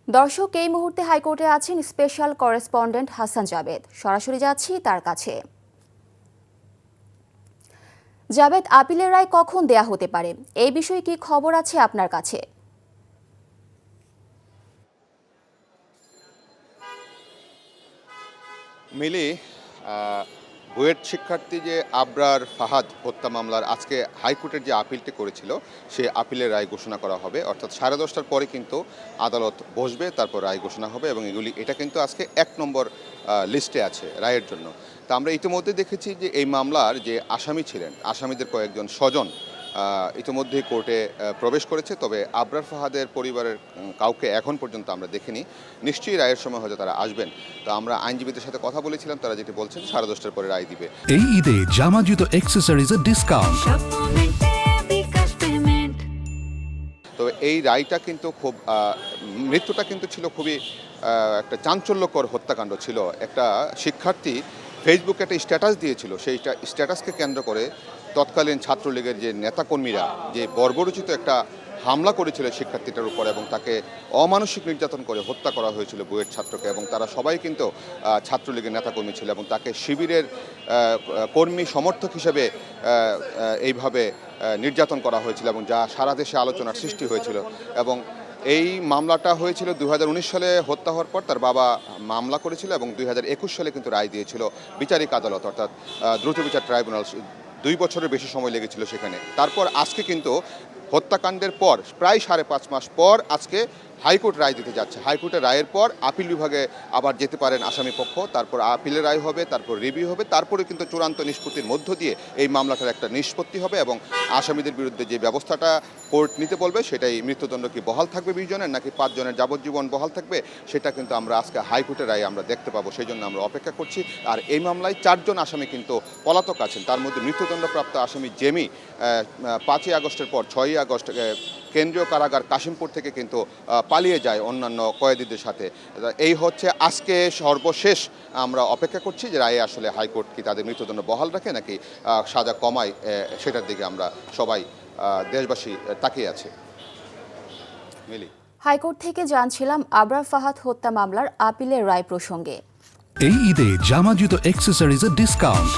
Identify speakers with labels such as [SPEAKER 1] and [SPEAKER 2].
[SPEAKER 1] দর্শক, এই মুহূর্তে হাইকোর্টে আছেন স্পেশাল করেসপন্ডেন্ট হাসান জাবেদ। সরাসরি যাচ্ছি তার কাছে। জাবেদ, আপিলের রায় কখন দেয়া হতে পারে, এই বিষয়ে কি খবর আছে আপনার কাছে?
[SPEAKER 2] মিলি, বুয়েট শিক্ষার্থী যে আবরার ফাহাদ হত্যা মামলার আজকে হাইকোর্টের যে আপিলটি করেছিল সে আপিলের রায় ঘোষণা করা হবে, অর্থাৎ 10:30টার পরে কিন্তু আদালত বসবে, তারপর রায় ঘোষণা হবে এবং এটা কিন্তু আজকে 1 নম্বর লিস্টে আছে রায়ের জন্য। তা আমরা ইতিমধ্যে দেখেছি যে এই মামলার যে আসামি ছিলেন, আসামিদের কয়েকজন স্বজন ইতিমধ্যেই কোর্টে প্রবেশ করেছে, তবে আবরার ফাহাদের পরিবারের কাউকে এখন পর্যন্ত আমরা দেখিনি। নিশ্চয়ই রায়ের সময় হয়তো তারা আসবেন। তো আমরা আইনজীবীদের সাথে কথা বলেছিলাম, তারা যেটি বলছেন 10:30টার পরে রায় দিবে।
[SPEAKER 3] এই ঈদে জামা জুতো অ্যাক্সেসরিজের ডিসকাউন্ট।
[SPEAKER 2] তো এই রায়টা কিন্তু খুব মৃত্যুটা কিন্তু ছিল খুবই একটা চাঞ্চল্যকর হত্যাকাণ্ড ছিল। একটা শিক্ষার্থী ফেসবুকে একটা স্ট্যাটাস দিয়েছিল, সেই স্ট্যাটাসকে কেন্দ্র করে তৎকালীন ছাত্রলীগের যে নেতাকর্মীরা যে বর্বরোচিত একটা হামলা করেছিল শিক্ষার্থীটার উপর এবং তাকে অমানসিক নির্যাতন করে হত্যা করা হয়েছিল বুয়েট ছাত্রকে, এবং তারা সবাই কিন্তু ছাত্রলীগের নেতাকর্মী ছিল এবং তাকে শিবিরের কর্মী সমর্থক হিসেবে এইভাবে নির্যাতন করা হয়েছিল এবং যা সারা দেশে আলোচনার সৃষ্টি হয়েছিল। এবং এই মামলাটা হয়েছিল 2019 সালে হত্যা হওয়ার পর তার বাবা মামলা করেছিল এবং 2021 সালে কিন্তু রায় দিয়েছিল বিচারিক আদালত, অর্থাৎ দ্রুত বিচার ট্রাইব্যুনাল। 2 বছরের বেশি সময় লেগেছিল সেখানে। তারপর আজকে কিন্তু হত্যাকাণ্ডের পর প্রায় 5.5 মাস পর আজকে হাইকোর্ট রায় দিতে যাচ্ছে। হাইকোর্টের রায়ের পর আপিল বিভাগে আবার যেতে পারেন আসামি পক্ষ, তারপর আপিলের রায় হবে, তারপর রিভিউ হবে, তারপরে কিন্তু চূড়ান্ত নিষ্পত্তির মধ্য দিয়ে এই মামলাটার একটা নিষ্পত্তি হবে এবং আসামিদের বিরুদ্ধে যে ব্যবস্থাটা কোর্ট নিতে বলবে সেটাই মৃত্যুদণ্ড কি বহাল থাকবে 20 জনের নাকি 5 জনের যাবজ্জীবন বহাল থাকবে, সেটা কিন্তু আমরা আজকে হাইকোর্টের রায়ে আমরা দেখতে পাবো। সেই জন্য আমরা অপেক্ষা করছি। আর এই মামলায় 4 জন আসামি কিন্তু পলাতক আছেন, তার মধ্যে মৃত্যুদণ্ডপ্রাপ্ত আসামি জেমি 5ই আগস্টের পর 6ই আগস্ট কেন্দ্রীয় কারাগার কাশিমপুর থেকে কিন্তু পালিয়ে যায় অন্যান্য কয়েদিদের সাথে। এই হচ্ছে আজকে সর্বশেষ। আমরা অপেক্ষা করছি যে রায়ে আসলে হাইকোর্ট কি তাদের মৃত্যুদণ্ড বহাল রাখে নাকি সাজা কমায়, সেটার দিকে আমরা সবাই দেশবাসী তাকিয়ে আছে। মিলি,
[SPEAKER 1] হাইকোর্ট থেকে জানছিলাম আবরার ফাহাদ হত্যা মামলার আপিলের রায় প্রসঙ্গে।
[SPEAKER 3] এই ঈদে জামা জুতো অ্যাক্সেসরিজের ডিসকাউন্ট।